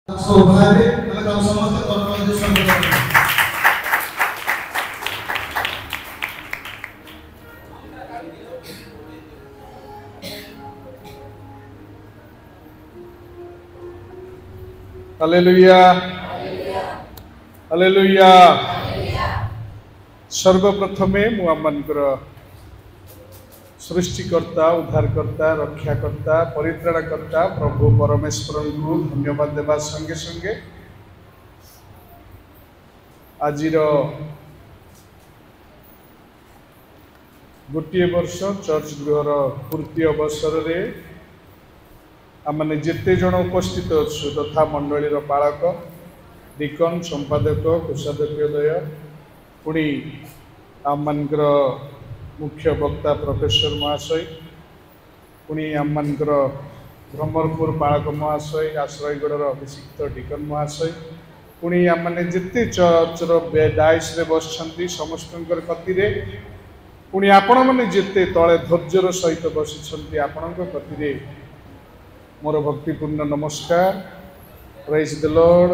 ସୌଭାଗ୍ୟ ଆମେ ତମ ସମସ୍ତେ କର୍ମ ସଂଗ୍ରହ हालेलुया हालेलुया। सर्वप्रथमे मु आमनकर सृष्टिकर्ता उद्धारकर्ता रक्षाकर्ता परित्राणकर्ता प्रभु परमेश्वर को धन्यवाद देवा संगे संगे आजिर गोटे वर्ष चर्च गृहर पूर्ति अवसर रे आमने जेते जन उपस्थित अच्छु तथा मंडली पालक डिकन संपादक कोषाध्यक्षदय पुणी आमनकर मुख्य वक्ता प्रोफेसर महाशय पुणी आमनकर ब्रह्मपुर पालक महाशय आश्रयगढ़ अभिषिक्त डिकन महाशय पुणी आमने जेते चर्चर डाइस रे बसछंती समस्तंकर कतिरे पुणी आपण माने जेते तळे धैर्यर सहित बसिछंती आपणक कतिरे मोर भक्तिपूर्ण नमस्कार प्रेज द लॉर्ड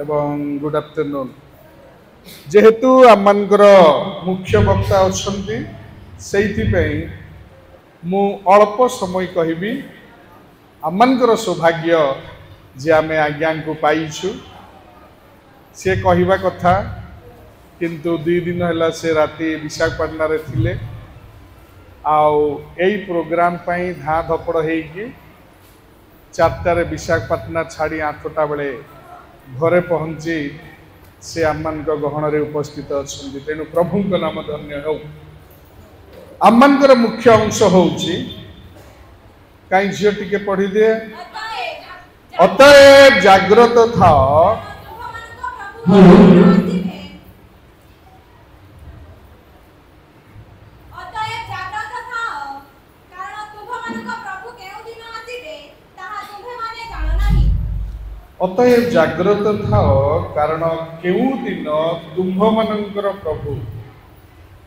एवं गुड आफ्टरनून। जेहेतु आमनकर मुख्य वक्ता अच्छी से मु अल्प समय कहबी आमनकर सौभाग्य जे आमे आज्ञा को पाइछु से कहवा कथा किंतु 2 दिन है से राति विशाखापाटना रे थिले आउ एई प्रोग्राम पई धा धपड़ हेकी 4टार विशाखापाटना छाड़ी 8टा बेले घरे पहुंची से आमन गहन रे उपस्थित अच्छा तेणु प्रभु नाम धन्य हो। आमनकर मुख्य अंश होउची कहीं झील टिके पढ़ी दे अतएव जाग्रत था अतएव जाग्रत था कारण केउ दिन तुम्भ मानकर प्रभु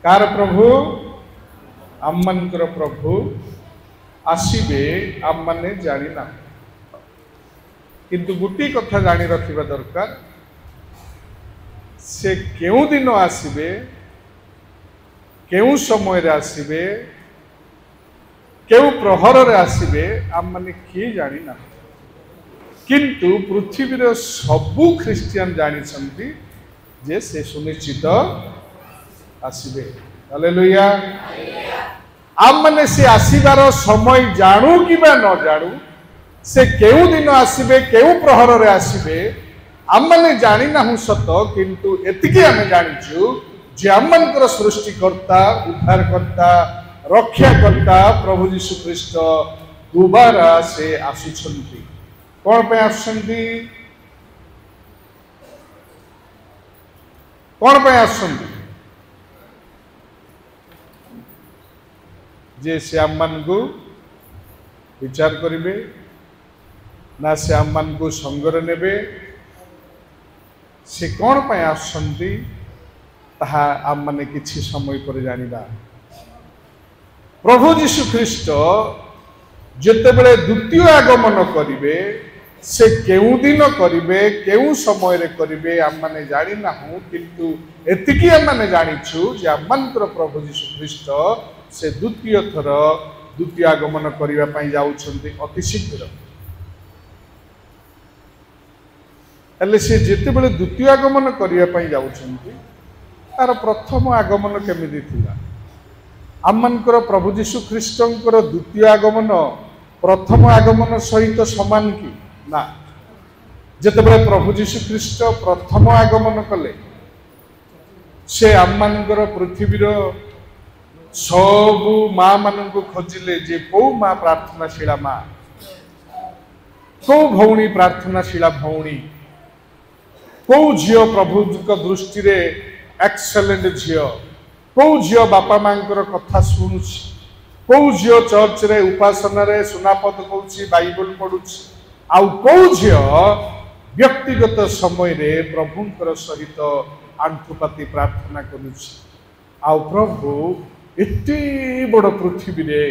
कार प्रभु आमनकर प्रभु आसीबे आम माने जानी ना किंतु गोटे कथा जानी रखिबा दरकार से केउ दिन आसीबे केउ समय रे आसीबे केउ प्रहर रे आसीबे आम माने किए जानी ना किंतु पृथ्वीर सबु ख्रिस्टियन जानी जे से सुनिश्चित आसीबे। हालेलुया। आम माने से आसीबार समय जानू कि न जानू से केउ दिन आसीबे केउ प्रहर रे आसीबे आम माने जानी नाहु सत किंतु एतिके आमे जानिछु जे आमनकर सृष्टिकर्ता उद्धारकर्ता रक्षाकर्ता प्रभु यीशु ख्रीष्ट दुबारा से आसुछंती कौन पे आसुछंती कौन पे आसुछंती जे से आमन को विचार करिवे ना से आमन को संगर नेबे से कौन पे आसुछंती ताहा आम माने किछि समय पर जानिबा। प्रभु यीशु ख्रीष्ट जेतेबेले द्वितीय आगमन करिवे से केउ दिन करिवे केउ समय रे करिवे आम माने जानि नाहु किंतु एतिकी आम माने जानिछु जे आमनकर प्रभु यीशु ख्रीष्ट से द्वितीय थर द्वितीय आगमन करिवा पई जाउछन्ती अति शीघ्र एले से जेतेबेले द्वितीय आगमन करिवा पई जाउछन्ती तार प्रथम आगमन केमिति थिला आमनकर प्रभु यीशु ख्रीष्टंकर द्वितीय आगमन प्रथम आगमन सहित समान कि ना जेतेबेले प्रभु यीशु ख्रीष्ट प्रथम आगमन कले से आमनकर पृथ्वीर सबु माँ मानू खोजिले जे कौ माँ प्रार्थनाशीला माँ कौ भौणी प्रार्थनाशीला भौणी कौ झियो प्रभु दृष्टि रे एक्सेलेंट झियो कौ झियो बापा माँ कथा शुणुछि कौ झियो चर्च रे उपासना रे सुनापद कौछि बाइबल पढ़ुछि आउ कौ झियो व्यक्तिगत समय रे प्रभुंकर सहित आंठुपाती प्रार्थना करुछि आउ प्रभु एते बड़ पृथ्वी रे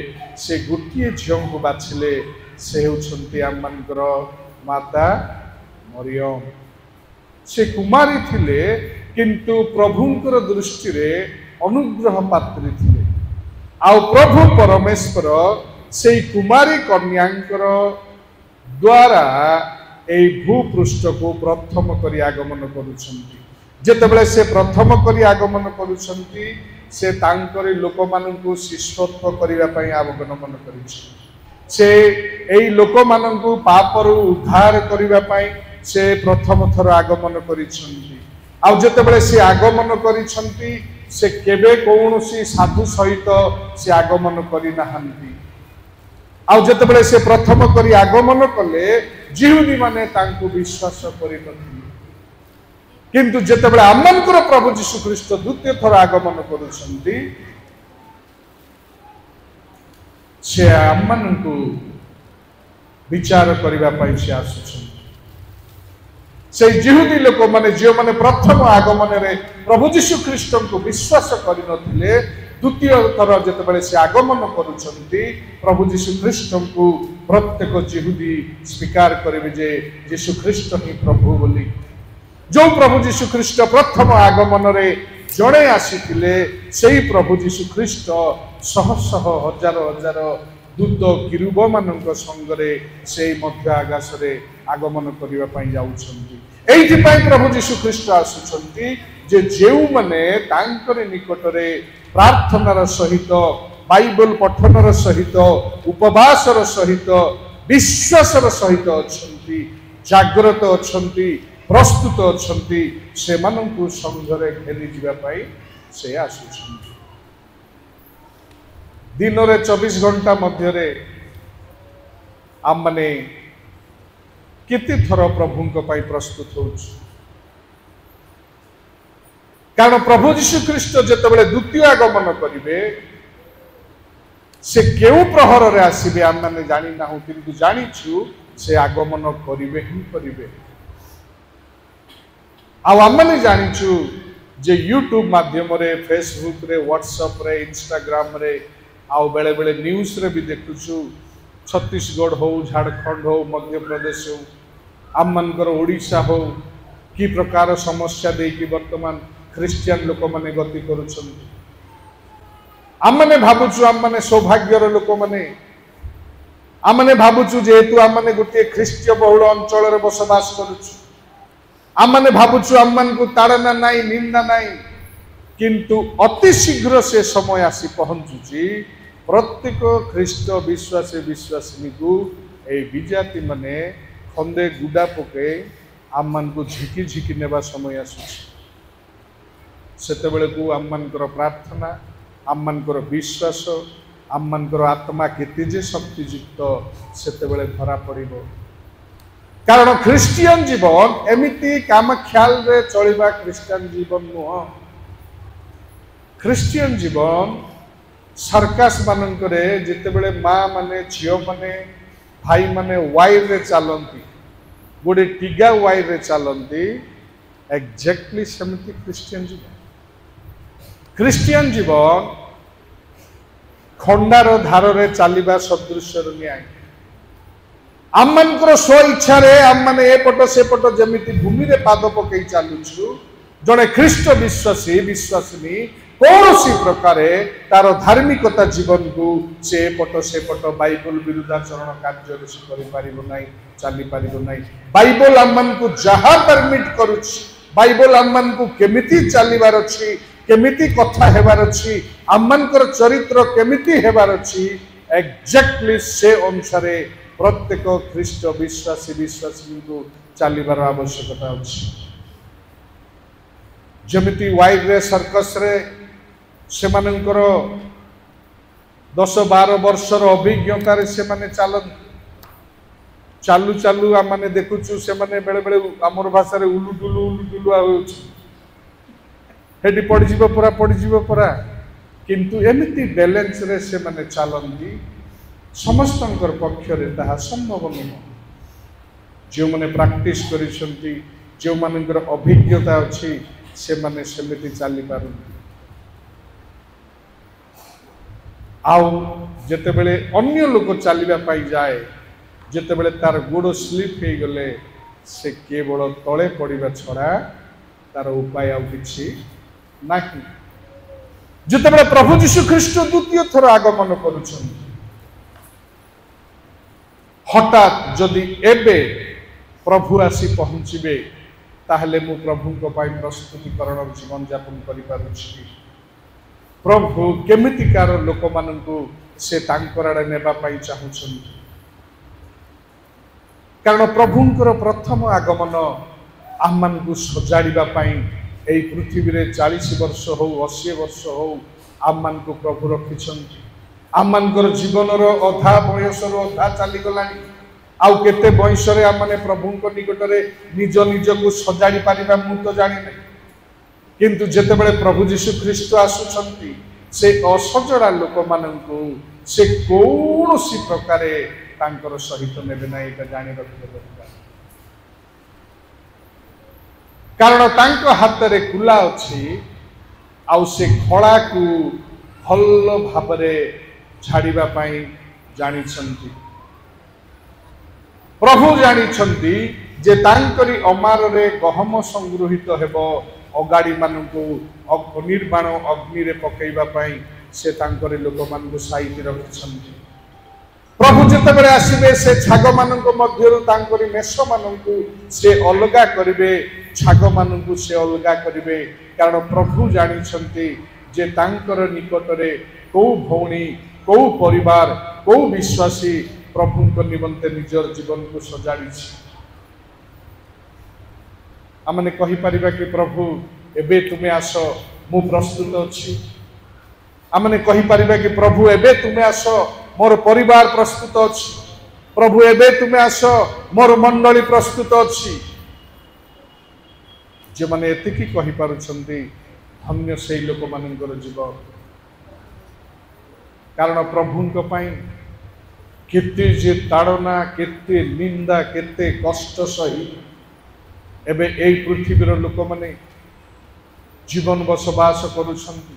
से गोटे झील को बाछिले से होउछन्ती आमनकर माता मरियम से कुमारी थिले किंतु प्रभुंकर दृष्टि रे अनुग्रह पात्री थिले आ प्रभु परमेश्वर से कुमारी कन्यांकर द्वारा ए भूपृष्ठ को प्रथम करी आगमन करुछंती जेतेबेले से प्रथम करी आगमन करुछंती से तांकरी लोक माननकु शिष्यत्व करिवा पई आगमन करिछि से एई लोक माननकु पापरु उद्धार करिवा पई से प्रथम थर आगमन करिछंती आ जेतेबेले से आगमन करिछंती से केबे कौनसी साधु सहित से आगमन करि नाहंती आ जेतेबेले से प्रथम करी आगमन कले जिहुदी माने तांकु विश्वास करिनथिले किंतु जेतेबेले आमनकर प्रभु यीशु ख्रीष्ट द्वितीय थर आगमन करुछंती से आमनकु विचार करिवा पई से आसुछंती से जिहुदी लोक माने जो माने प्रथम आगमन रे प्रभु यीशु ख्रीष्ट को विश्वास करिनथिले द्वितीय थर जेतेबेले से आगमन करुछंती प्रभु यीशु ख्रीष्ट को प्रत्येक जिहुदी स्वीकार करिवे जे यीशु ख्रीष्ट ही प्रभु बोली जो प्रभु यीशु ख्रीष्ट प्रथम आगमन रे जड़े आसीथिले सेही प्रभु यीशु ख्रीष्ट शह शह हजार हजार दूत किरुब मानक संगरे से मध्य आकाश रे आगमन करिवा पई जाउछंती एइथि पई प्रभु यीशु ख्रीष्ट आसुछंती जे जेउ माने तांकर निकटरे प्रार्थनार सहित बाइबल पठनर सहित उपवासर सहित विश्वासर सहित अछंती जागृत अछंती प्रस्तुत अछंती से माननकु संघरे घेरी जिबा पई से आसुछंती दिन रे 24 घंटा मध्य रे आम माने केते थर प्रभुंक पई प्रस्तुत होछ कारण प्रभु यीशु ख्रीष्ट जेतेबेले द्वितीय आगमन करिवे से केउ प्रहर रे आसीबे आम माने जानि नाहु किंतु जानिछु से आगमन करिवे ही करिवे आम माने जानिछु जे यूट्यूब माध्यम रे फेसबुक रे व्हाट्सएप रे इंस्टाग्राम रे आउ बेले बेले न्यूज रे भी देखुछु छत्तीसगढ़ हो झारखंड हो मध्य प्रदेश हो आम मनकर ओडिशा हो कि प्रकार समस्या दे कि वर्तमान क्रिश्चियन लोक माने गति करूछंती आम माने भाबुछु आम माने सौभाग्यर लोक माने आम माने भाबुछु जेहेतु आम माने गोटे ख्रीष्टीय बहुल अंचल रे बसवास करूछु आम माने भाबुछु आम मान को ताड़ना नाई निंदा नाई किंतु अति शीघ्र से समय आसी पहुंचुची प्रत्येक ख्रीष्ट विश्वासी विश्वासिनी को ए विजाति माने खंदे गुडा पके आम मान को झिकी झिकी नेबा समय आसुची सेतेबेले को आम मानकर प्रार्थना आम मानकर विश्वास आम मानकर आत्मा केते जे शक्तियुक्त सेतेबेले धरा पड़िबो कारण ख्रीस्टियन जीवन एमिति काम ख्याल रे चलिबा क्रिश्चियन जीवन नुह ख्रीस्टियन जीवन सर्कस मानकरे जितेबेले माँ माने झियो माने भाई माने वायर रे चलती गोटे टिगा वायर रे चलती एक्जेक्टली सेमती क्रिश्चियन जीवन खंडार धार रे चलिबा सदृश न्याय आम मानकर स्व इच्छा रे आम माने एपट सेपट जमिति भूमि रे पाद पकई चालुछु जड़े ख्रीष्ट विश्वासी विश्वासिनी कौन सी प्रकार तार धार्मिकता जीवन को से पट से पट बाइबल विरुद्धाचरण कार्य कर चली पार ना बाइबल आम मान को जहाँ परमिट करुच्ची बाइबल आम मान को केमिति चलिबार अछि केमिति कथा हेबार अछि आम मानकर चरित्र केमिति हेबार अछि एक्जेक्टली से अनुसार प्रत्येक ख्रीष्ट विश्वासी विश्वासी को चलिबार आवश्यकता अछि जमिति वाइड रे सर्कस रे से मानकर 10-12 वर्षर अभिज्ञता रे से माने चालू चालू आम माने देखुछु से माने बेले बेले आमर भाषा रे उलुटुलु होउछ हेडी पड़ जीवो परा किंतु एमिति बैलेंस रे से माने चलती समस्तंकर पक्ष रे ताहा संभव नुह जो माने प्रैक्टिस करिसंती जो मानकर अभिज्ञता अछि से माने सेमिति चली पारंती आउ जेते बेले अन्य लोक चलिबा पाई जाए जेते बेले तार गोड़ स्लिप हे गले से केवल तले पड़ा छड़ा तार उपाय आउ किछि नाही। जितेबाला प्रभु जीशु ख्रीष्ट द्वितीय थर आगमन करुछन हठात जदि एबे प्रभु आसी पहुँचे ताहले मु प्रभु को पाई प्रस्तुतिकरण जीवन यापन करि पारुछि। प्रभु केमितिकार लोक माननकु से तांकर आड़े नेबा पाई चाहुछन्ति। कारण प्रभुंकर प्रथम आगमन आम को सजाड़ा यही पृथ्वी रे 40 वर्ष हो 80 वर्ष हो आम को प्रभु रखिछन्ति। आम जीवन अधा बयस अधा चलीगला आउ केते बयस आम मैंने प्रभु निकट में निज निज को सजाड़ी पारिबा मु तो जानी नहीं। किंतु जेतेबेले प्रभु जीशु ख्रीष्ट आसुछन्ति से असजड़ा लोक माननकु से कौनसी प्रकार तांकर सहित नेबे ना एटा जानि रखिबे दरकार। कारण तांको हाथ रे कुला अछि आउ से खड़ा को भल भाबरे छाड़िबा पाई जानिछन्ति। प्रभु जानिछन्ति जे तांकरी अमार रे गहम संगृहित हेबो अगाड़ी मानकु निर्माण अग्नि रे पकेइबा पाई से तांकरे लोक मानकु साइति रखिछन्ति। प्रभु जेतेबेले आसीबे से छाग मानकु मध्यरु तांकरी मेष मानकु से अलगा करिवे छाग मानकु से अलगा करिवे। कारण प्रभु जानिछन्ति जे तांकर निकटरे को भौणी को परिवार को विश्वासी प्रभु निमंते निजर जीवन को सजाड़ी। आमने कहि परिबा कि प्रभु एबे तुमे आस मु प्रस्तुत अछि। आमने कहि परिबा कि प्रभु एबे तुमे आस मोर परिवार प्रस्तुत अछि। प्रभु एबे तुमे आस मोर मंडली प्रस्तुत अछि। जे माने एतिकी कहि पारुछन्ति धन्य सेई लोक मानकर जीवन। कारण प्रभुंक पई केते जे ताड़ना केते निंदा केते कष्ट सही एबे एई पृथ्वीर लोक माने जीवन बसवास करुछन्ति।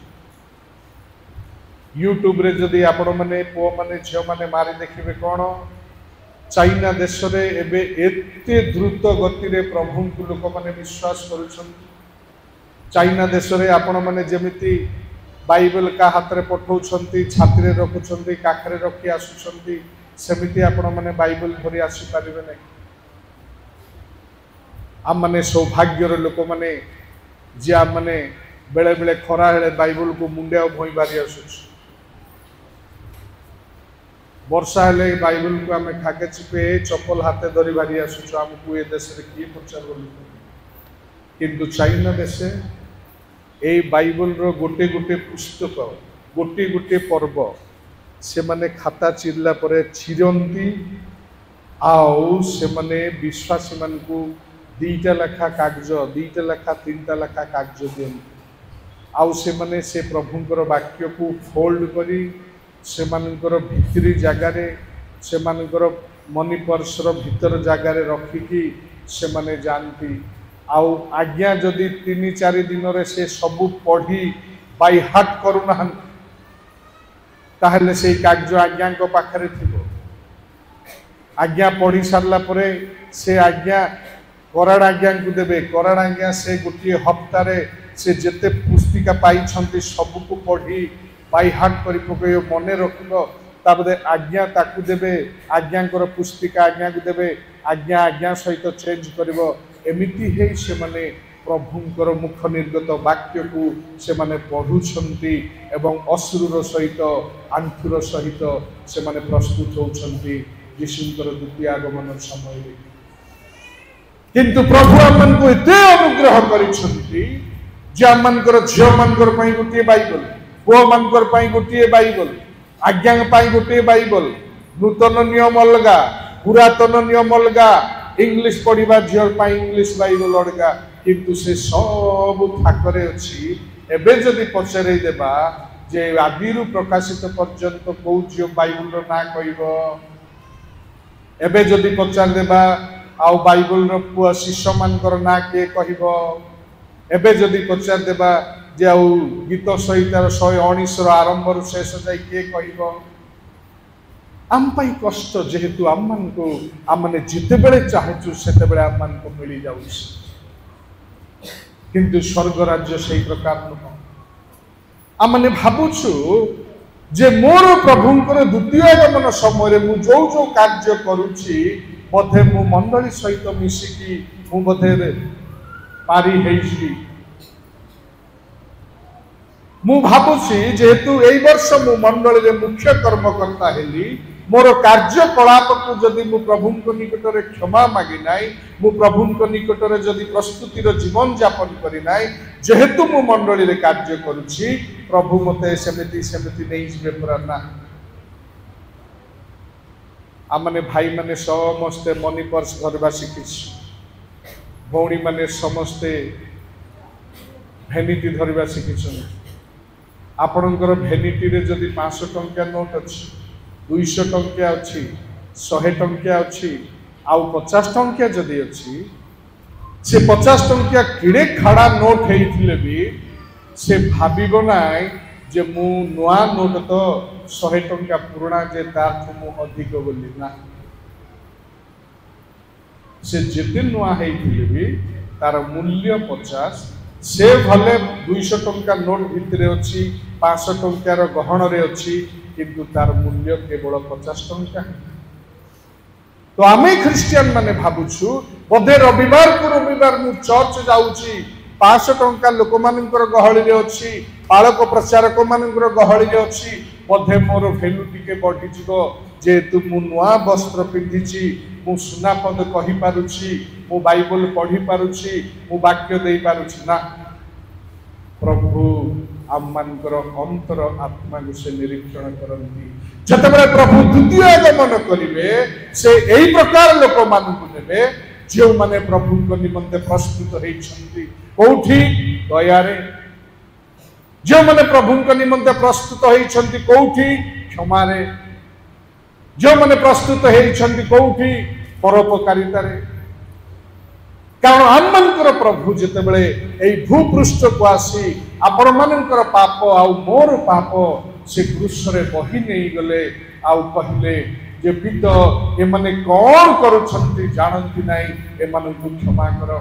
यूट्यूब रे जदि आपण माने पो माने झियो माने मारी देखिबे कोन चाइना देश रे एबे एते द्रुत गति रे प्रभु को लोक माने विश्वास करुछन्ति। चाइना देश रे आपण माने जेमिति बाइबल का हाथ रे पठौछन्ति छाती रे रखुछन्ति काखरे रखि आसुछन्ति सेमिति आपण माने बाइबल धरि आसी पारिबे नै। आम माने सौभाग्यर लोक माने जे आम माने बेले बेले खरा हेले बाइबल को मुंडिया भई बारी आसुछ। वर्षा हेले बाइबल को आम खाके चिपे चप्पल हाथे धरी बारी आसुछ। आमको ए देश रे किए पचार बोली। किंतु चाइना देशे ए बाइबल रो गोटे गोटे पुस्तक गोटे गोटे पर्व से माने खाता चिरला परे चिरंती आउ से माने विश्वासी मान को दीटा लेखा कागज दीटा लेखा तीनटा लेखा कागज दियंती। आउ से माने से प्रभुंकर वाक्य को फोल्ड करी से मानकर भितरी जगारे से मानकर मनी पर्सर भीतर जगारे रखिकी से माने जानती। आउ आज्ञा जदि 3-4 दिन रे से सबु पढ़ी बाई हार्ट करूना ताहले से कागज आज्ञा को पाखरे थिबो। आज्ञा पढ़ी सारला परे से आज्ञा कराड़ आज्ञा को देबे। कराड़ आज्ञा से गोटे हप्तारे से जेते पुस्तिका पाई छंती सबु को पढ़ी बाई हार्ट करि पकयो मने रखिबो। ताबदे आज्ञा ताकू देबे आज्ञांकर पुस्तिका आज्ञा को देबे आज्ञा आज्ञा सहित चेंज करिवो। एमिति हे से माने प्रभुंकर मुख निर्गत वाक्य को से माने पढ़ुछन्ति एवं अश्रुर सहित आंथुर सहित से माने प्रस्तुत होछन्ति यीशुंकर द्वितीय आगमन समय रे। किंतु प्रभु आमन को एते अनुग्रह करिछन्ति जे आमनकर झियो मानकर पई गोटे बाइबल पुओ मानकर पई गोटे बाइबल आज्ञा पई गोटे बाइबल नूतन नियम अलगा पुरातन नियम अलगा इंग्लिश पढ़िबा झियो पई इंग्लिश बाइबल अलगा। किंतु से सब थाकरे अछि। एबे जदि पचरे देबा जे आदिरु प्रकाशित पर्यंत को झियो बाइबल रो ना कहिबो। एबे जदि पचार देबा आउ बाइबल रो पुआ शिष्य मानकर ना के कहिबो। एबे जदि पचार देबा जे आउ गीत सहित 119 रो आरंभ रो शेष जाई के कहिबो। आम पाई कष्ट जेहेतु आम मान को आम मैंने जितेबले चाहूँ से आम मान को मिल जाऊ किंतु स्वर्ग राज्य से प्रकार नुह आम मैंने भावुछु जे मोर प्रभुंकर द्वितीय आगमन समय मु जो जो कार्य करुछि बोधे मु मंडली सहित मिसिकी मु बोधे पारी हेछि मु भावुछि जेहेतु एई वर्ष मु मंडली रे मुख्य कर्मकर्ता हेली मोर कार्यकलाप को जदि मु प्रभुंक निकटरे क्षमा मागी नाई मु प्रभुंक निकटरे जदि प्रस्तुतिर जीवन यापन करी नाई जेहेतु मु मंडली रे कार्य करुछि प्रभु मते सेमिति नहीं जिवे पुरा ना आमने भाई माने समस्ते मनी पर्स धरवा शिखिछि भौणी माने समस्ते भेनिटी धरवा शिखिछन आपणकर भेनिटी रे जदि 500 टंका नोट अछि 200 टंका अच्छी 100 टंका अच्छी आउ 50 टंका जदि अच्छी से 50 टंका किड़े खाड़ा नोट होइथिले भी से भाबिबो नाय जे मु नुआ नोट तो 100 टंका पुराना जे तार मु अधिक बोली ना से जेते नुआ होइथिले भी तार मूल्य 50 से भले 200 टंका नोट भितरे अच्छी 500 टंकार गहन रे अच्छी किंतु तार मूल्य केवल 50 टंका तो आमे ख्रिस्टियन माने भाबुछु बोधे रविवार को रविवार मु चर्च जाउची 500 टंका लोक मानकर गहली रे अछि पालक प्रचारक मानकर गहली रे अछि बोधे मोर वैल्यू टिके बढ़ी जिवो जे तु मु नुआ वस्त्र पिंधिची मु सुना पद कहि पारुची मु बाइबल पढ़ी पारुची मु वाक्य देई पारुची ना प्रभु आम मानकर अंतर आत्मा को से निरीक्षण करती जतबेले प्रभु द्वितीय आगमन करिवे से एई प्रकार लोक मानकु नेबे जो माने प्रभु को निमंते प्रस्तुत होइछंती कोठी दया रे जो माने प्रभु को निमंते प्रस्तुत होइछंती कोठी क्षमा रे जो माने प्रस्तुत होइछंती कोठी परोपकारिता रे कारण आम मानकर प्रभु जितेबले एई भूपृष्ठ को आसी आपण मानकर पाप आउ मोर पाप से क्रूस रे बही नहीं गले आउ कहले जे पित ए माने कोन करूछंती जानंती नाही ए माने क्षमा कर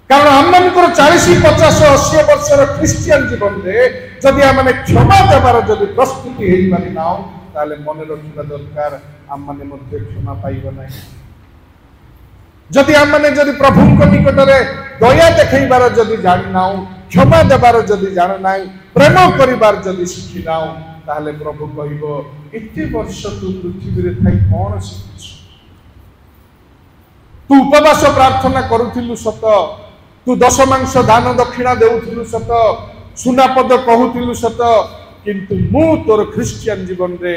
कारण आम मानकर 40 50 80 वर्षर ख्रिस्टियन जीवन रे जदि आम माने क्षमा देबार जदि प्रस्तुति हेई माने नाउ ताले मन रखिबा दरकार आम माने मध्ये क्षमा पाइबो नाही जदि आम माने जदि प्रभु निकट में दया देखबार जदि जानी ना क्षमा देवार जदि जान ना प्रेम करिबार जदि शिखी ना ताले प्रभु कहबो एते वर्ष तू पृथ्वी रे थाई कोन शिखिछु तू उपवास प्रार्थना करुथिलु सत तू दश मांस दान दक्षिणा देउथिलु सत सुना पद कहूथिलु सत किंतु मु तोर ख्रिस्टियन जीवन रे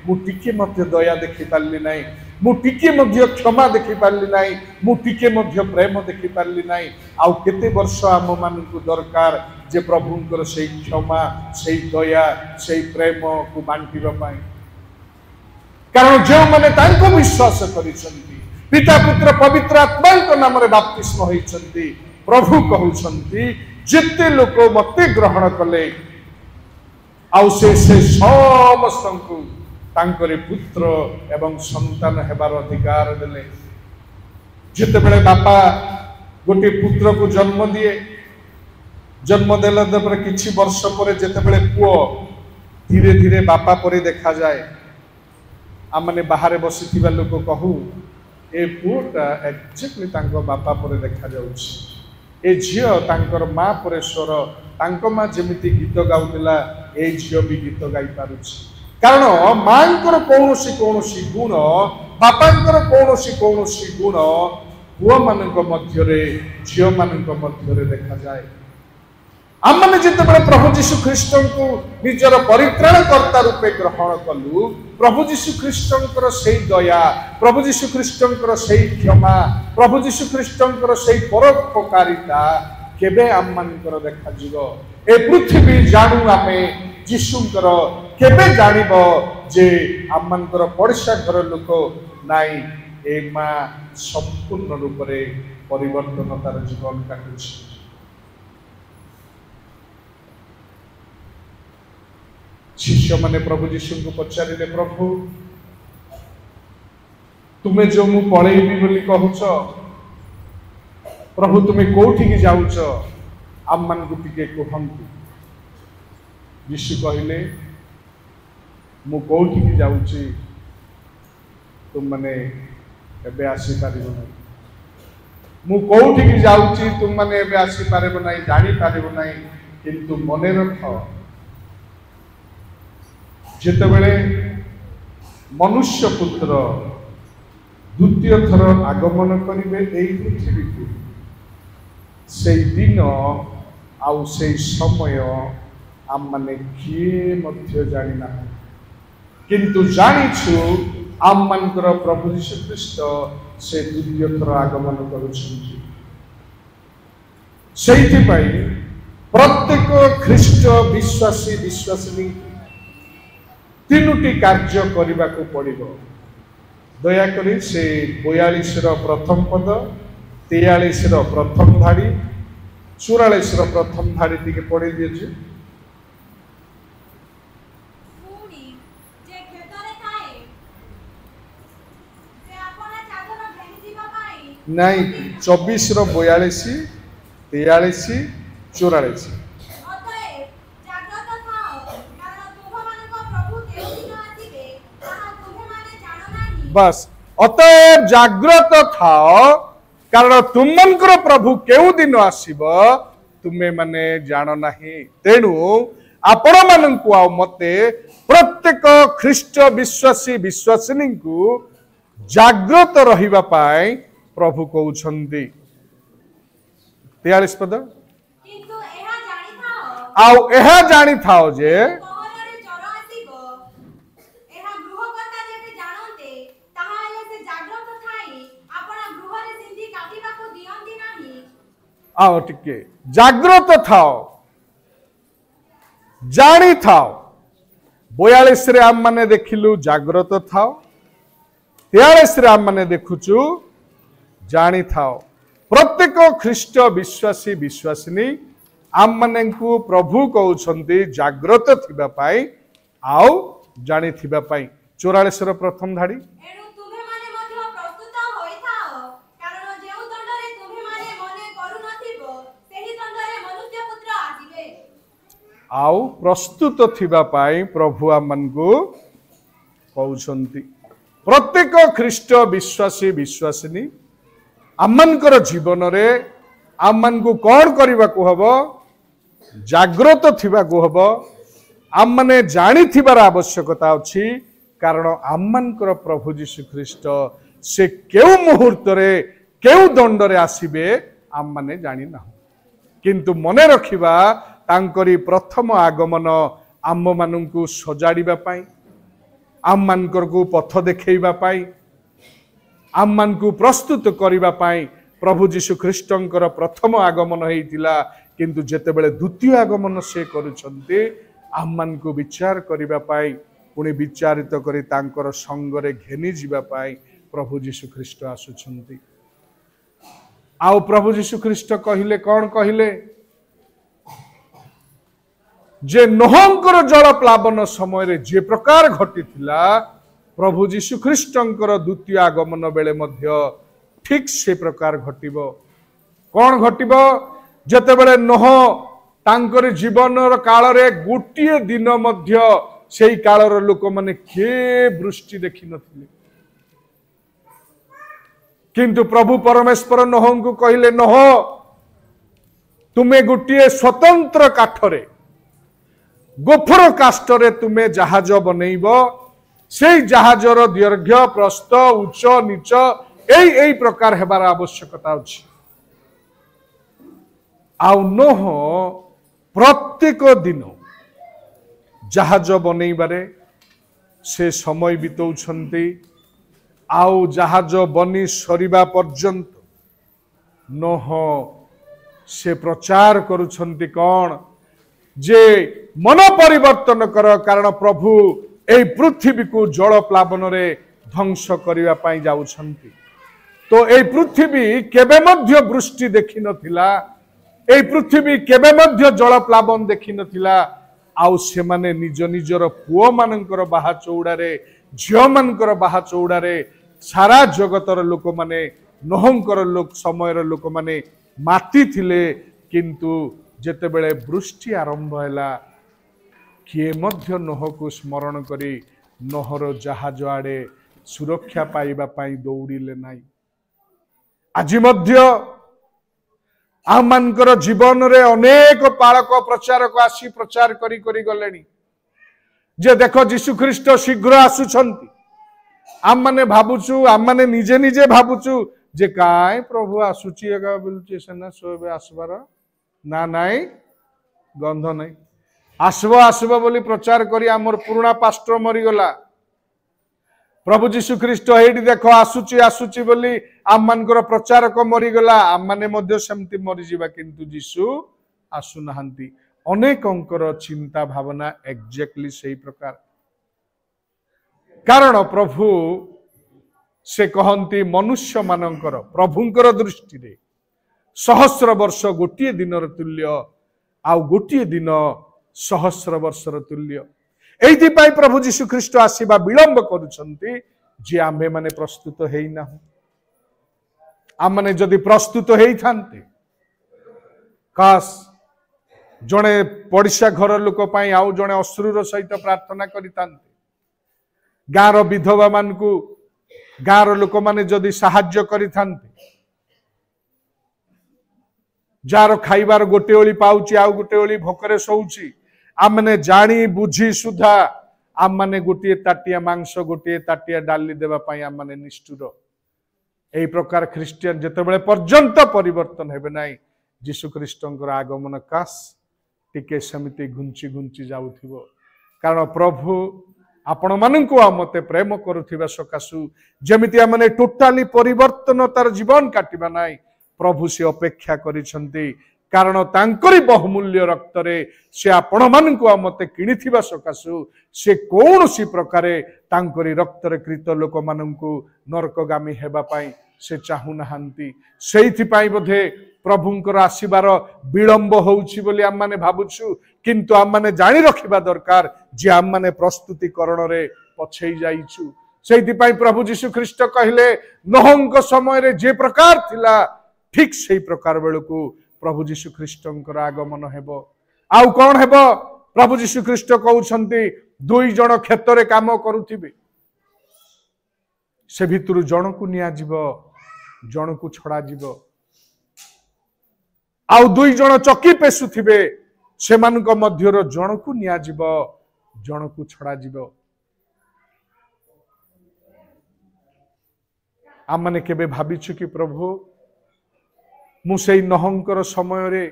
मु टिके मध्य दया देखि पारली नाही मु टिके मध्य क्षमा देखि पारली नाही मु टिके मध्य प्रेम देखि पारली नाही आउ केते वर्ष आम मानकु दरकार जे प्रभुंकर सेई क्षमा सेई दया सेई प्रेम को बांटिबा पाई कारण जो माने तांको विश्वास करिसंती पिता पुत्र पवित्र आत्मा को नाम रे बपतिस्म होइसंती प्रभु कहउसंती जेते लोक मते ग्रहण कले आउ से समस्तंकु तांकरे पुत्र एवं संतान हेबार अधिकार देले जिते बेले बापा गोटे पुत्र को जन्म दिए जन्म देला पर किछि वर्ष पर जिते बेले पुओ धीरे धीरे बापा परे देखा जाए आम माने बाहर बसिथिबा लोक कहू ए पुओटा एक्जेक्टली तांको बापा परे देखा जाउछि ए झियो तांकर मां परे स्वर तांको मां जेमिति गीत गाउतिला ए झियो भी गीत गाई पारुछि कारण मांकर कौनसी गुण बापांकर कौनसी गुण पुओ मानक मध्यरे झियो मानक मध्यरे देखा जाए आम माने जितेबाला प्रभु जीशु ख्रीष्ट को निजर परित्राणकर्ता रूपे ग्रहण कलु प्रभु जीशु ख्रीष्टर से दया प्रभु जीशु ख्रीष्टर से क्षमा प्रभु जीशु ख्रीष्टर से परोपकारिता केबे आम मानकर देखा जीवो ए पृथ्वी जानू आमे जीशुंकर केबे जानिबो जे आम मानकर पड़िशा घर लोक नाई ए मां संपूर्ण रूप रे परिवर्तन तार जीवन काटुछि। शिष्य माने प्रभु जीशु को पचारे प्रभु तुम्हें जो मु पलैबी बोली कहूच प्रभु तुम्हें कौटी की जाऊच आम मान को टिके कहतु यीशु कहले मु कौटी की जाऊची तुम माने एबे आसी पारिबो नै मु कौटी की जाऊची तुम माने एबे आसी पारिबो नै जानि पारिबो नै किंतु मने रख जेतेबेले मनुष्य पुत्र द्वितीय थर आगमन करिवे एई पृथ्वी को से दिन आउ से समय आम माने किए मध्य जानि ना किंतु जानिछु आम मानकर प्रभु यीशु ख्रीष्ट से द्वितीय थर आगमन करुछन्ति सेइथि पई प्रत्येक ख्रीष्ट विश्वासी विश्वासिनी तीनोटी कार्य करने को पड़ो दयाकोरी से 42 प्रथम पद 43 प्रथम धाड़ी 44 प्रथम धाड़ी टी पढ़े दिए नहीं 24 42 43 44 बस अतएव जाग्रत थाओ कारण तुमनकर प्रभु केउ दिन आसीब तुमे माने जान नाही तेणु आपण माननकु आ मते प्रत्येक ख्रीष्ट विश्वासी विश्वासिनी को जाग्रत रहिबा पाई प्रभु कहउछन्ति 43 पद किंतु एहा जानी थाओ जे आओ टिके जाग्रत थाओ जानी थाओ 42 रे आम माने देखिलु जाग्रत थाओ 43 रे आम माने देखुचु जानी थाओ प्रत्येक ख्रीष्ट विश्वासी विश्वासिनी आम माने को प्रभु कहउछन्ति जाग्रत थिबा पाई आओ जानी थिबा पाई 44 रो प्रथम धाड़ी आउ प्रस्तुत थिबा पाई प्रभु आमन को कहउछन्ति प्रत्येक ख्रीष्ट विश्वासी विश्वासिनी आमनकर जीवन रे आमन को कौन करबा को हबो जाग्रत थिबा को हबो आम माने जानी थिबार आवश्यकता अछि कारण आमनकर प्रभु यीशु ख्रीष्ट से केउ मुहूर्त रे केउ दंड रे आसीबे आम माने जानी ना किंतु मने रखिबा तांकरी प्रथम आगमन आम मानू सजाड़ा आम मानकर को पथ देखा आम मान को प्रस्तुत करने प्रभु यीशु ख्रीष्टंकर प्रथम आगमन होता किंतु जेतेबेले द्वितीय आगमन से करुछन्ते आम मान को विचार करने पुणी विचारित करी तांकर संगरे घेनी जीवाई प्रभु यीशु ख्रीष्ट आसुछन्ति आउ प्रभु यीशु ख्रीष्ट कहिले कौन कहिले जे नोहंकर जल प्लावन समय रे जे प्रकार घटी थिला प्रभु यीशु ख्रीष्टंकर द्वितीय आगमन बेले मध्य ठीक से प्रकार घटिबो कौन घटिबो जेतेबेले नोह तांकर जीवन काल रे गोटिए दिन मध्य सेई कालर लोक माने के वृष्टि देखि नथिले किंतु प्रभु परमेश्वर नोह को कहिले नोह तुमे गोटिए स्वतंत्र काठरे गोफर काष्टरे तुमे जहाज बनैब से जहाजर दीर्घ प्रस्थ उच्च नीच एई प्रकार हेबार आवश्यकता अछि आउ नोह प्रत्येक दिन जहाज बनैबारे से समय बितौछन्ति आउ जहाज बनी सरिबा पर्यंत नोह से प्रचार करुछन्ति कौन जे मन परिवर्तन कर कारण प्रभु एई पृथ्वी को जल प्लावन रे ध्वंस करिवा पाई जाउछन्ति तो एई पृथ्वी केबे मध्य वृष्टि देखि नथिला एई पृथ्वी केबे मध्य जल प्लावन देखि नथिला आउ से माने निज निजर पुओ मानकर बाहा चौड़ारे झियो मानकर बाहा चौड़ारे सारा जगतर लोक माने नोहंकर लोक समयर लोक माने माती थिले किंतु जेतेबेले वृष्टि आरंभ हैला किए मध्य नोह को स्मरण करी नोहर जहाज आड़े सुरक्षा पाइबा पाई दौड़िले नाई। आज मध्य आमर जीवन रे अनेक पालक प्रचारक आसी प्रचार करी करी गलेनी जे देखो जीशु ख्रीष्ट शीघ्र आसुछंती। आम माने भाबुचु आम माने निजे निजे भाबुचु जे काय प्रभु आसुची एगा बोलुची सेना सोबे आसबार ना नाई गंध नाई आसबो आसबो बोली प्रचार करी आमर पुराना पास्टर मरी गला। प्रभु जीशु ख्रीष्ट हेडी देखो आसुची आसुची बोली आम मानकर प्रचारक मरीगला आम माने मध्य सेमती मरी जिबा किंतु जीशु आसु नहांती। अनेकंकर चिंता भावना एक्जेक्टली सही प्रकार कारण प्रभु से कहंती मनुष्य मानकर प्रभुंकर दृष्टि रे सहस्र वर्ष गोटे दिन तुल्य आउ गोटे दिन सहस्र वर्षर तुल्य। एथि पाई प्रभु जीशु ख्रीष्ट आसीबा विलंब करुछंती जे आम्भे माने प्रस्तुत हेइना आम माने जदि प्रस्तुत हेइ थांते काश जणे पड़िशा घर लोक पाई आउ जणे अश्रुर सहित प्रार्थना करितांते गाँर विधवा मानकु गाँर लोक माने जदि साहाय्य करितांते जार खाइबार गोटे ओली पाउची आउ गोटे ओली भोकरे सोउची आमने जानी बुझी सुधा आम माने गोटे ताटिया मांस गोटे ताटिया डाली देवा पाई आम माने निष्ठुर एई प्रकार ख्रिस्टियन जेतेबेले पर्यंत परिवर्तन हेबे नाही जीशु ख्रीष्टंकर आगमन काश टिके समिति घुंची घुंची जाउथिबो कारण प्रभु आपण माननकु आ मते प्रेम करुथिबा सकासु जेमिति आमने टोटाली परिवर्तन तार जीवन काटिबा नाही प्रभु से अपेक्षा करिसंती कारण तांकरी बहुमूल्य रक्त रे से आपण माननकु आ मते किनिथिबा सकासु से कोनोसी प्रकारे तांकरी रक्त रे कृत लोक माननकु नरकगामी हेबा पाई से चाहू नाहांती सेइथि पाई बोधे प्रभुंकर आसीबार विलंब होउछि बोली आम माने भाबुछु किंतु आम माने जानि रखिबा दरकार जे आम माने प्रस्तुतिकरण रे पछेई जाइछु। सेइथि पाई प्रभु जीशु ख्रीष्ट कहिले नोहंक समय रे जे प्रकार थिला ठीक सेही प्रकार बेलकु प्रभु जीशु ख्रीष्टंकर आगमन हेबो। आउ कोन हेबो प्रभु जीशु ख्रीष्ट कहउछंती दुई जण क्षेत्र काम करुथिबे से भितरु जणकु निया जीवो जणकु छड़ा जीवो आउ दुई जण चकी पेसुथिबे सेमानक मध्यर जणकु निया जीवो जणकु छड़ा जीवो। आम माने केबे भाबिछु कि प्रभु मु सेई नहंकर समय रे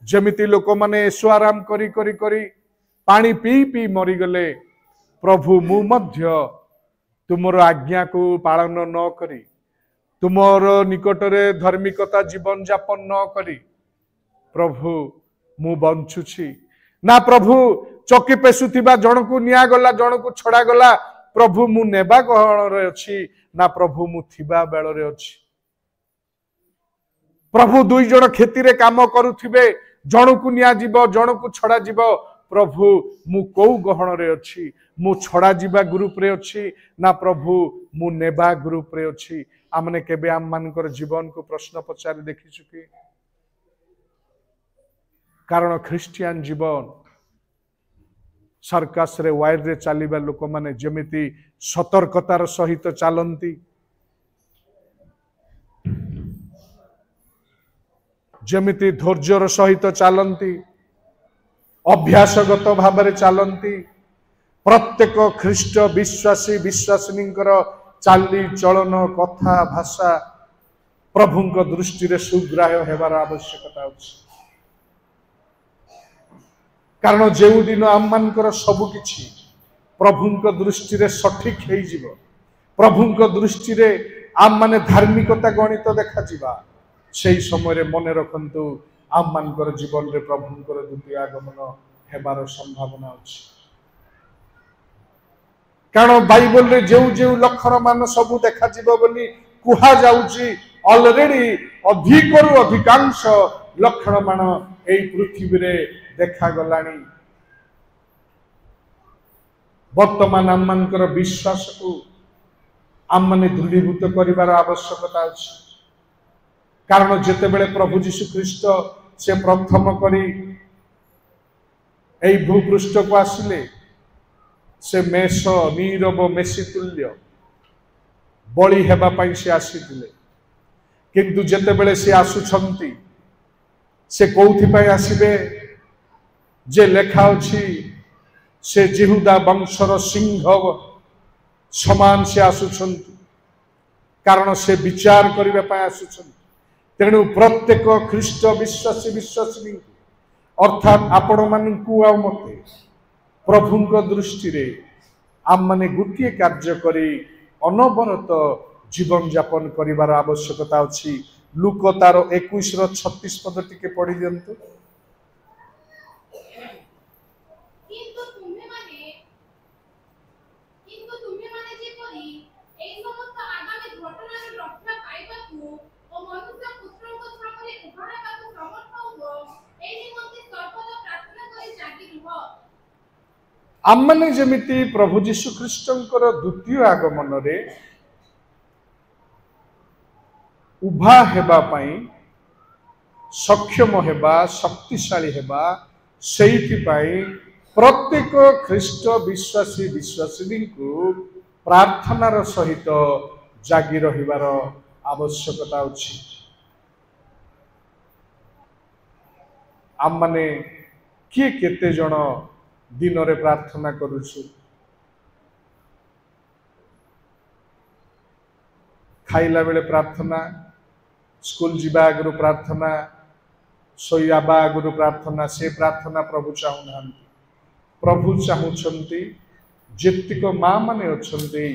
जमिति लोक माने ऐसो आराम करी करी करी पानी पी पी मरी गले प्रभु मु मध्य तुमर आज्ञा को पालन न करी तुमर निकट रे धार्मिकता जीवन यापन न करी प्रभु मु बंचुछि ना प्रभु चकी पेसुथिबा जणकु निया गला जणकु छड़ा गला प्रभु मु नेबा गहण रे अछि ना प्रभु मु थिबा बेल रे अछि। प्रभु दुई जण खेती रे काम करुथिबे जणकु निया जीव जणकु छड़ा जीव प्रभु मु को गहण रे अछि मु छड़ा जीवा ग्रुप रे अछि ना प्रभु मु नेबा ग्रुप रे अछि। आमने केबे आम मानकर जीवन को प्रश्न पचारि देखिछु कि कारण ख्रिस्टियन जीवन सर्कस रे वायर रे चलीबा लोक माने जेमिति सतर्कतार सहित चलंती जेमिति धैर्यर सहित चलंती अभ्यासगत भाव में चलती प्रत्येक ख्रीष्ट विश्वासी विश्वासिनींकर चाली चलन कथा भाषा प्रभुंक दृष्टि रे सुग्राह्य हेबार आवश्यकता अछि कारण जो दिन आम मानकर सबु किछि प्रभुंक दृष्टि रे सठिक हेइ जिवो प्रभुंक दृष्टि रे आम माने धार्मिकता गणित देखा जिबा सेही समय रे मने रखंतु आम मानकर जीवन रे प्रभुंकर द्वितीय आगमन हेबार संभावना अछि कारण बाइबल रे जो लक्षण मान सबु देखा जिवो बोली कुहा जाउची ऑलरेडी अधिकरु अधिकांश लक्षण मान एई पृथ्वी रे देखा गलानी वर्तमान आम मानकर विश्वास को आम माने दृढ़ीभूत करिवार आवश्यकता अछि कारण जेतेबेले प्रभु जीशु ख्रीस्ट से प्रथम करी एई भूपृष्ठ को आसिले से मेष नीरव मेसी तुल्य बलि हेबा पई से आसीथिले किंतु जेतेबेले से आसुछंती से कोउथि पई आसीबे जे लेखा अछि से जिहुदा वंशर सिंह समान से आसुछंती कारण से विचार करिबा पई आसुछंती तेणु प्रत्येक ख्रीष्ट विश्वासी विश्वासिनी अर्थात आपण मानकु आ मते प्रभुଙ୍କ दृष्टि आम माने गोटे कार्य करी अनवरत जीवन यापन करिवार आवश्यकता अछि लूक तार 21:36 पद टिके पढ़ी दियंतु तुम्ही माने जेपरी एई समस्त आगामी घटनार रक्षा पाइबाकू ओ मनुष्य पुत्रଙ୍କ ସାମରେ ଉଭା ହେବାକୁ ସମର୍ଥ ହୁଅ एई निमंते सर्वदा प्रार्थना करी जागी रुह आम माने जेमिति प्रभु जीशु ख्रीष्टंकर द्वितीय आगमन रे उभा हेबा पई सक्षम हेबा शक्तिशाली हेबा सेइथि पई प्रत्येक ख्रीष्ट विश्वासी विश्वासिनी को प्रार्थनार सहित जागी रहिबार आवश्यकता अछि आम माने किए केते जण दिन रे प्रार्थना करूछु खाइला बेले प्रार्थना स्कूल जीवा आगु प्रार्थना सोयाबा आगु प्रार्थना से प्रार्थना प्रभु चाहू प्रभु चाहूछंती जेतिक माँ माने अछंती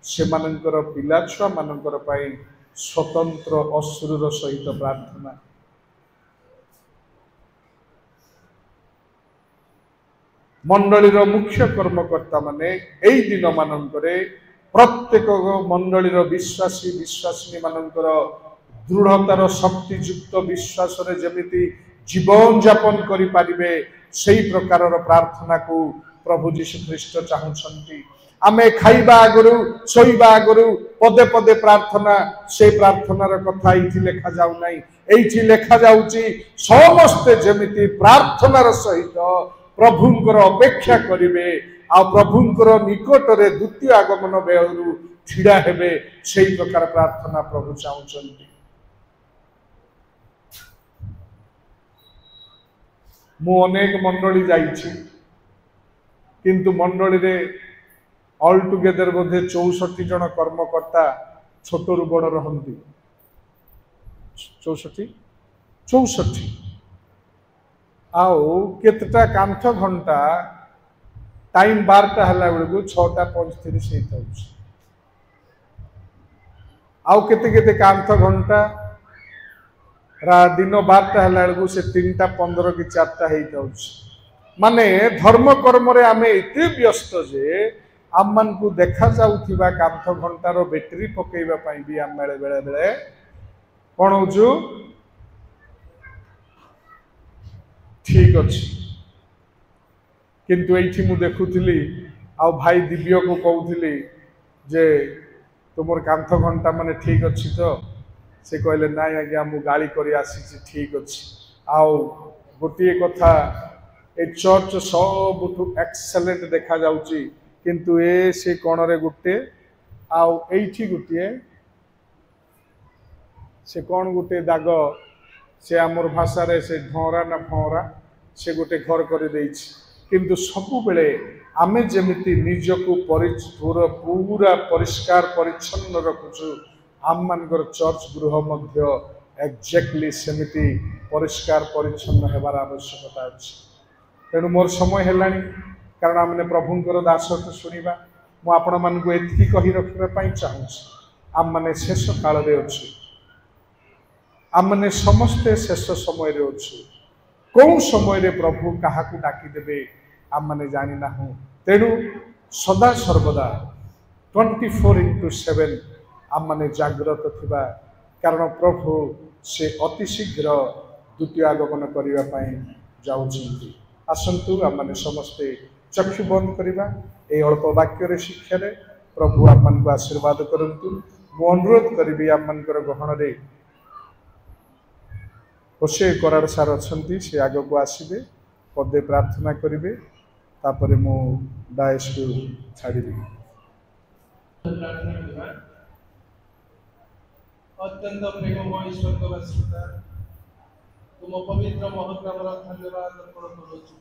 से मानकर पिला छुआ मानकर पई स्वतंत्र अश्रुर सहित प्रार्थना मंडलीर मुख्य कर्मकर्ता माने एई दिन मानकरे प्रत्येक मंडलीर विश्वासी विश्वासिनी मानकर दृढ़तार शक्तियुक्त विश्वास रे जेमिति जीवन यापन करि पारिबे सेई प्रकार प्रार्थना को प्रभु जीशु ख्रीष्ट चाहूछंती आमे खाइबा आगरु सोइबा आगरु पदे पदे प्रार्थना से प्रार्थनार कथा एठी लेखा जाउ नाही एठी लेखा जाउची समस्त जेमिति प्रार्थनार सहित प्रभुंकर अपेक्षा करिवे आ प्रभुंकर निकट रे द्वितीय आगमन बेलरु छिड़ा हेबे सेई प्रकार प्रार्थना प्रभु चाहूछंती मु अनेक मंडली जाइछि किंतु मंडली रे ऑल टुगेदर बोधे 64 जन कर्मकर्ता छोटरू बड़ रहंती 64 आउ केतटा कांथ घंटा टाइम 12टा हला बेलू 6:35 हेताउछ आउ केते केते कांथ घंटा दिन 12टा हला बेलू से 3:15 कि 4टा हेताउछ माने धर्म कर्म रे आमे एते व्यस्त जे आम मान को देखा जाउथिबा कांथ घंटार बैटरी पकेइबा पई भी आम बेले बेले बेले कोन होजु ठीक अछि किंतु एठी मु देखुथिली आ भाई दिव्य को कहउथिली जे तुमर कांथ घंटा माने ठीक अछि तो से कहले नाइ आज्ञा मु गाली करी आसी ठीक अछि आउ गोटे कथा ए चर्च सबुठु एक्सेलेंट देखा जाउची किंतु ए से कोण रे गुटे आउ एठी गुटे से कोण गुटे दाग से आमर भाषा रे से ढोरा ना फोरा से गोटे घर कर देछि किंतु सबु बेले आमे जेमिति निजको पूरा परिष्कार परिच्छन्न रखुछु आम मानकर चर्च गृह मध्य एक्जेक्टली सेमिति परिष्कार परिच्छन्न हेबार आवश्यकता अछि तेणु मोर समय हेलानी कारण आमने प्रभुंकर दासत्व सुनिबा मु आपण मानकु एथि कहि रखिबा पई चाहूछि आम माने शेष काल रे अछि आम माने समस्ते शेष समय रे अछि कौन समय रे प्रभु कहा को डाकी देबे आम माने जानि नाहु तेणु सदा सर्वदा 24/7 आम माने जागृत थिबा कारण प्रभु से अति शीघ्र द्वितीय आगमन करिबा पई जाउछिंती आसंतु आम माने समस्ते चक्षु बंद करवा ये अल्प वाक्य शिक्षा प्रभु आम को आशीर्वाद करंतु मु अनुरोध करी आम गहन रे होशे करार सार अच्छा से आग को आसबे पदे प्रार्थना करेंगे तापर मु डायस को छाड़ी प्रार्थना करवा अत्यंत प्रेममय स्वर्गवासी तुम पवित्र महत्व धन्यवाद अर्पण करुछु।